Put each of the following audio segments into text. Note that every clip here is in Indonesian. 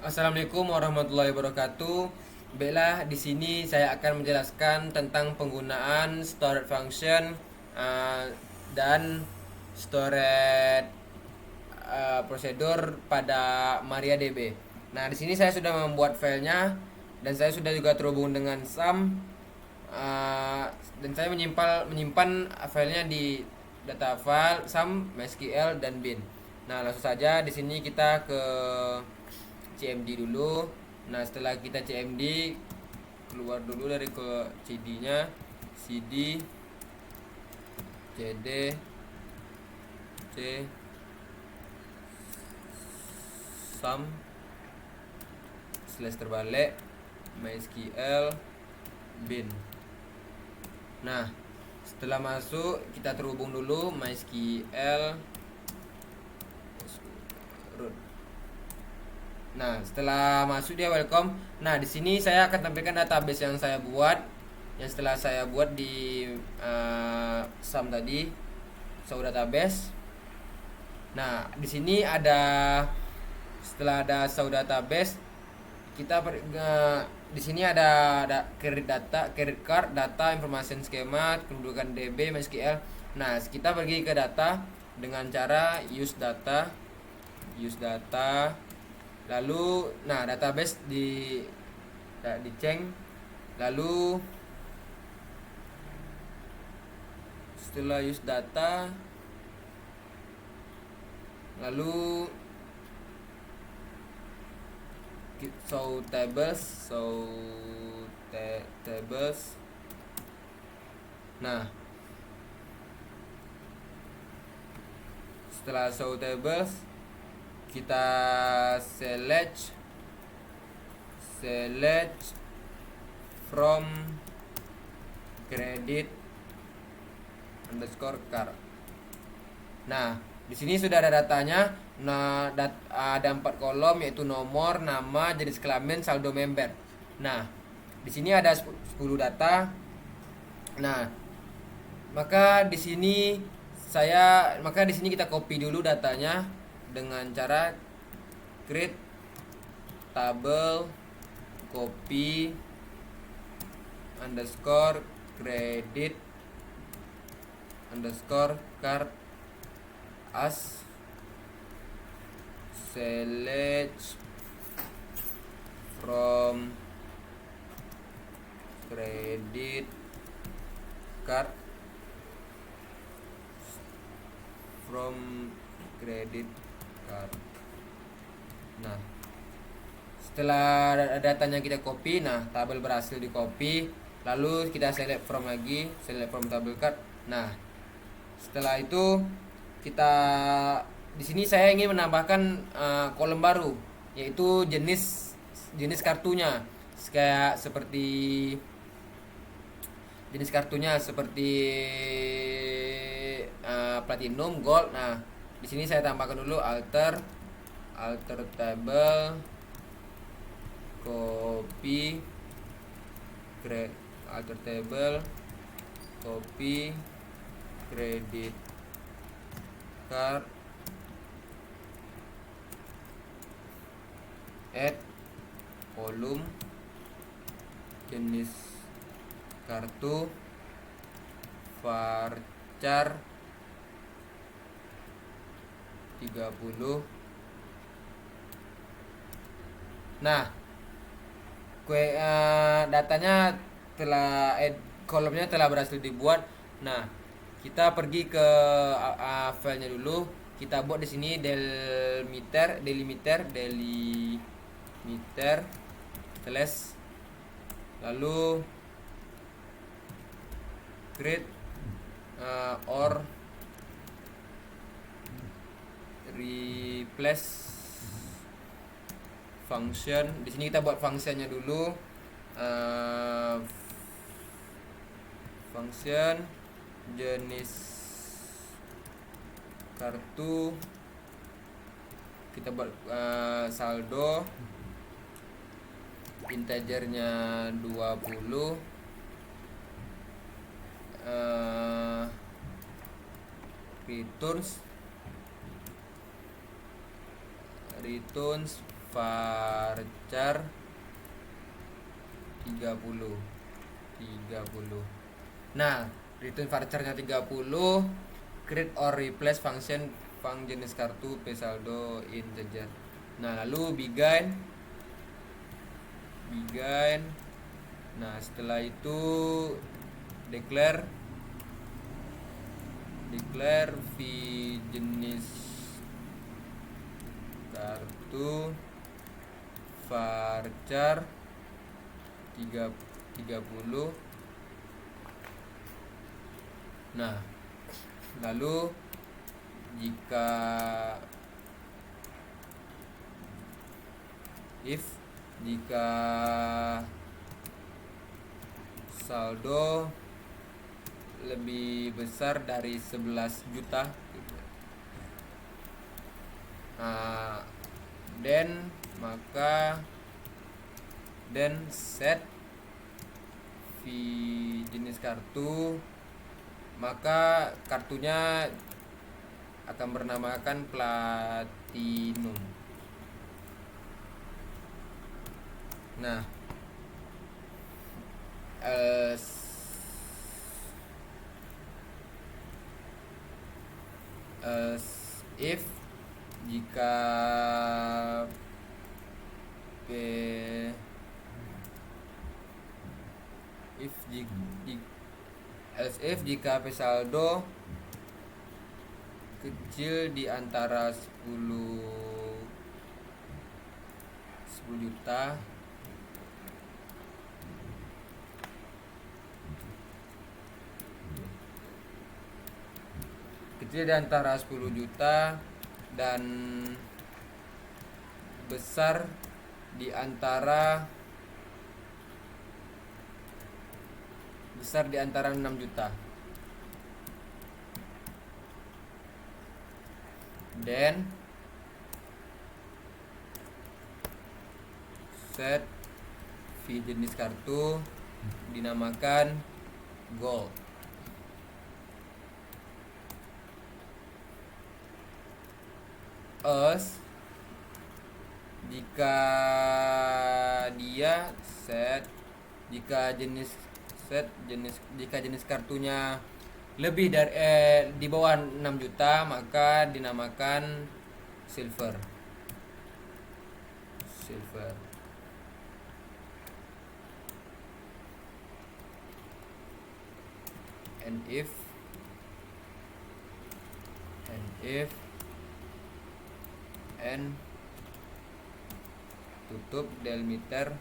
Assalamualaikum warahmatullahi wabarakatuh. Baiklah, di sini saya akan menjelaskan tentang penggunaan storage function uh, dan storage prosedur pada MariaDB. Nah, di sini saya sudah membuat filenya dan saya sudah juga terhubung dengan SAM, uh, dan saya menyimpan filenya di data file SAM, MySQL dan bin. Nah, langsung saja di sini kita ke CMD dulu. Nah, setelah kita CMD, keluar dulu dari ke CD-nya, CD, CD, C, sum, slash terbalik, MySQL, bin. Nah, setelah masuk kita terhubung dulu MySQL root. Nah, setelah masuk dia welcome. Nah, di sini saya akan tampilkan database yang saya buat, yang setelah saya buat di sum tadi, show database. Nah, di sini ada, setelah ada show database, kita di sini ada create data, create card, data, information schema, kedudukan DB, MySQL. Nah, kita pergi ke data dengan cara use data, lalu nah database diceng, lalu setelah use data, lalu show tables. Nah, setelah show tables, kita select from credit underscore card. Nah, di sini sudah ada datanya. Nah, ada 4 kolom, yaitu nomor, nama, jenis kelamin, saldo member. Nah, di sini ada 10 data. Nah, maka di sini kita copy dulu datanya dengan cara create table copy underscore credit underscore card as select from credit card Nah, setelah datanya kita copy, nah tabel berhasil di copy, lalu kita select from table card. Nah, setelah itu kita di sini saya ingin menambahkan kolom baru, yaitu jenis kartunya, kayak seperti jenis kartunya seperti platinum, gold. Nah, di sini saya tambahkan dulu alter table copy alter table copy credit card add kolom jenis kartu varchar 30. Nah, datanya kolomnya telah berhasil dibuat. Nah, kita pergi ke filenya dulu. Kita buat di sini delimiter slash, lalu create or replace function. Di sini kita buat fungsinya dulu. Function jenis kartu, kita buat saldo, integernya 20, returns varchar 30. Nah, return varcharnya 30, create or replace function jenis kartu p saldo integer. Nah, lalu begin. Nah, setelah itu declare v jenis kartu varchar 30. Nah, lalu jika saldo lebih besar dari 11 juta gitu. Then set fee jenis kartu, maka kartunya akan bernamakan platinum. Nah, if jika jika P saldo kecil di antara 10 juta, dan besar di antara 6 juta. Then set fee jenis kartu dinamakan gold. Jika jenis kartunya lebih dari di bawah 6 juta, maka dinamakan silver. And tutup delimiter.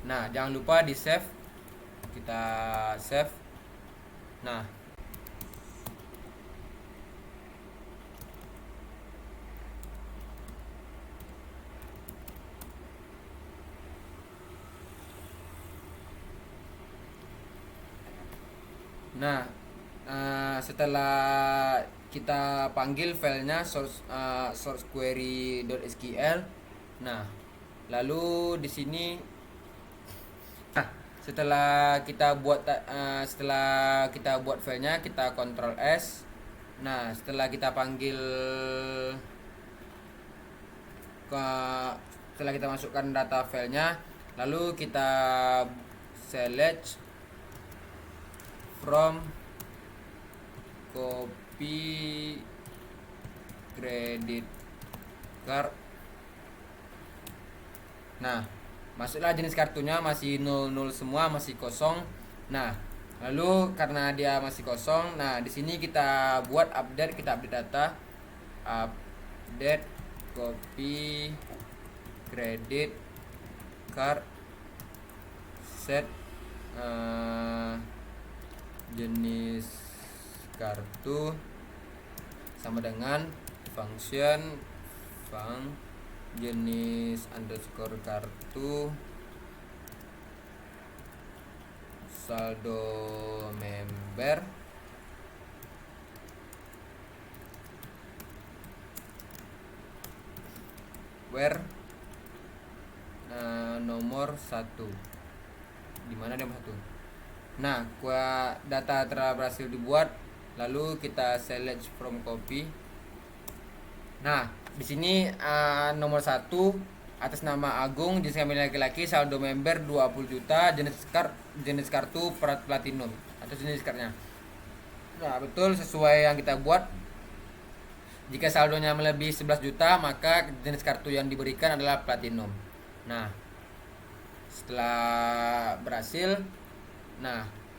Nah, jangan lupa di save. Kita save. Nah, setelah kita panggil filenya source query.sql. Nah, lalu di sini setelah kita buat filenya, kita Ctrl S. Nah, setelah kita masukkan data filenya, lalu kita select from copy credit card. Nah, masuklah jenis kartunya masih 00 semua, masih kosong. Nah, lalu karena dia masih kosong, nah di sini kita buat update data, update copy credit card set jenis kartu sama dengan function jenis underscore kartu saldo member where nomor 1. Dimana nomor 1? Nah, data telah berhasil dibuat. lalu kita select from copy. Nah, di sini nomor 1 atas nama Agung, jenis kelamin laki-laki, saldo member 20 juta, jenis kartu platinum atau jenis kartunya. Nah, betul sesuai yang kita buat. Jika saldonya melebihi 11 juta, maka jenis kartu yang diberikan adalah platinum. Nah, setelah berhasil,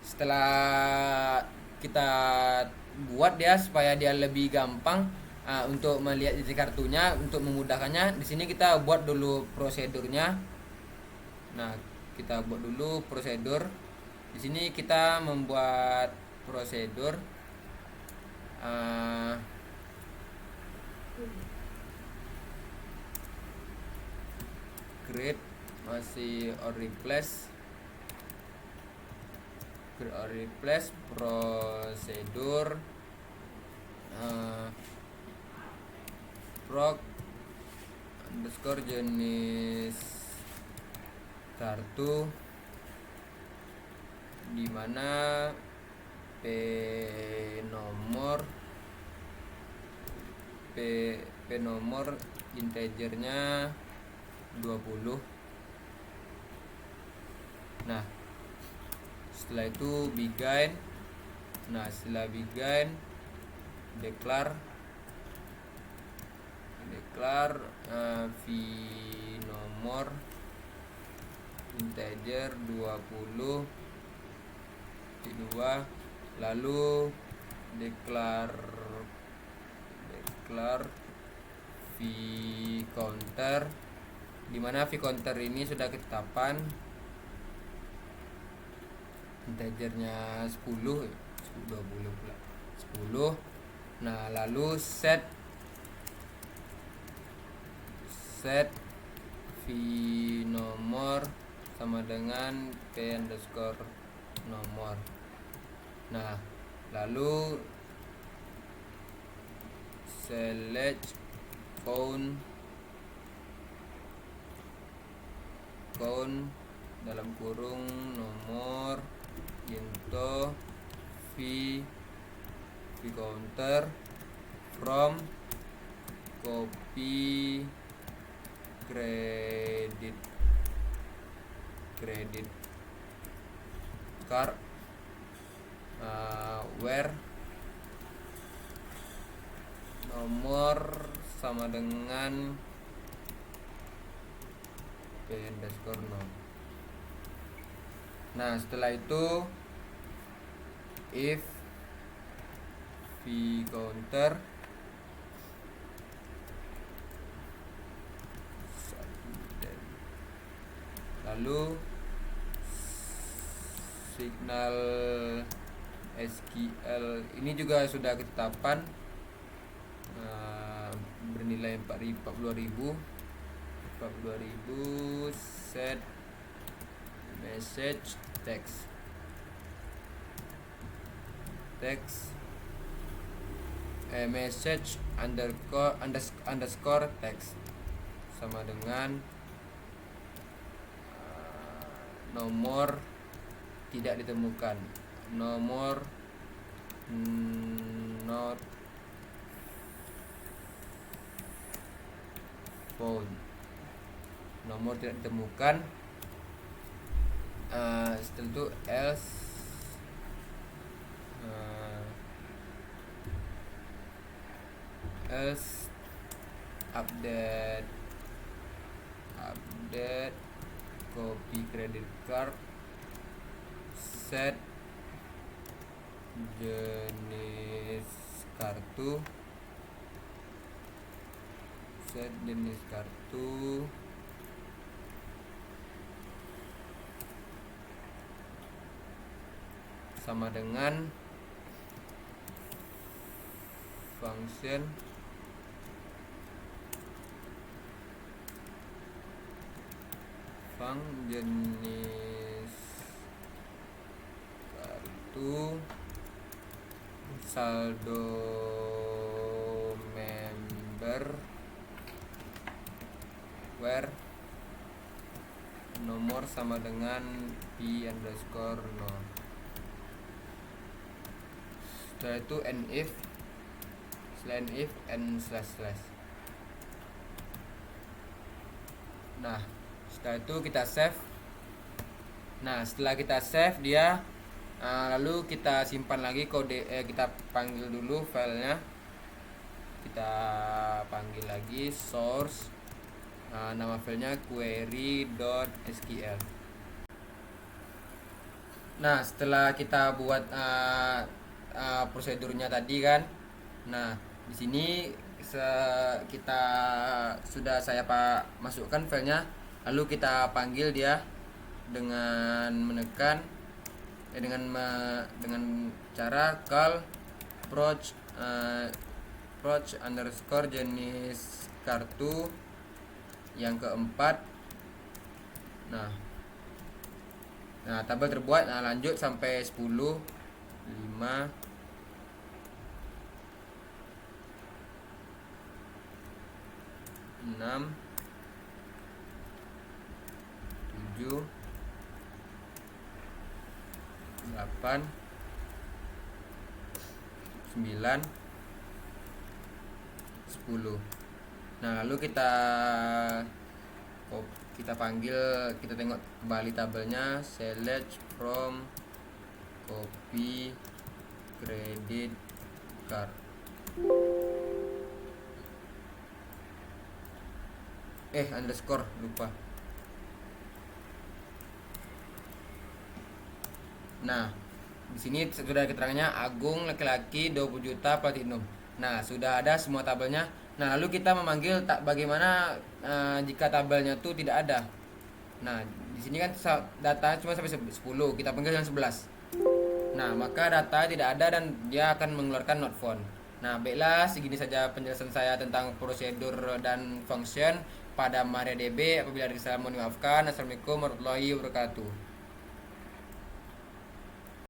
setelah kita buat dia supaya dia lebih gampang untuk melihat isi kartunya, untuk memudahkannya, di sini kita buat dulu prosedurnya. Nah, kita buat dulu prosedur. Di sini kita membuat prosedur create masih or replace prosedur proc underscore jenis kartu, dimana p nomor integernya 20. Nah, setelah itu begin. Nah, setelah begin declare v nomor integer 20 2, lalu declare v counter, dimana v counter ini sudah ketetapan integernya 10, 20 pula 10. Nah, lalu set v nomor sama dengan p underscore nomor. Nah, lalu select count dalam kurung nomor into v counter from copy credit card where nomor sama dengan p underscore nom. Nah, setelah itu if v counter lalu signal SQL ini juga sudah ketetapan bernilai 42.000 set message text message underscore text sama dengan nomor tidak ditemukan, nomor not found, nomor tidak ditemukan. Setelah itu else update copy credit card, set jenis kartu, sama dengan function jenis kartu saldo member where nomor sama dengan p underscore no. Setelah itu nif n slash slash. Nah, setelah itu kita save. Nah, setelah kita save dia, lalu kita simpan lagi kode, kita panggil dulu filenya. Kita panggil lagi source, nama filenya query.sql. Nah, setelah kita buat prosedurnya tadi kan, nah di sini kita sudah saya masukkan filenya, lalu kita panggil dia dengan menekan dengan cara call approach underscore jenis kartu yang keempat. Nah, tabel terbuat. Nah, lanjut sampai 10, 5, 6, 7, 8, 9, 10. Nah, lalu kita panggil, kita tengok kembali tabelnya, select from copy credit card. Underscore lupa. Nah, di sini sudah keterangannya Agung laki-laki 20 juta platinum. Nah, sudah ada semua tabelnya. Nah, lalu kita memanggil bagaimana jika tabelnya itu tidak ada. Nah, di sini kan data cuma sampai 10, kita panggil yang 11. Nah, maka data tidak ada dan dia akan mengeluarkan not found. Nah, baiklah, segini saja penjelasan saya tentang prosedur dan function pada MariaDB. Apabila ada kesalahan mohon dimaafkan. Assalamualaikum warahmatullahi wabarakatuh.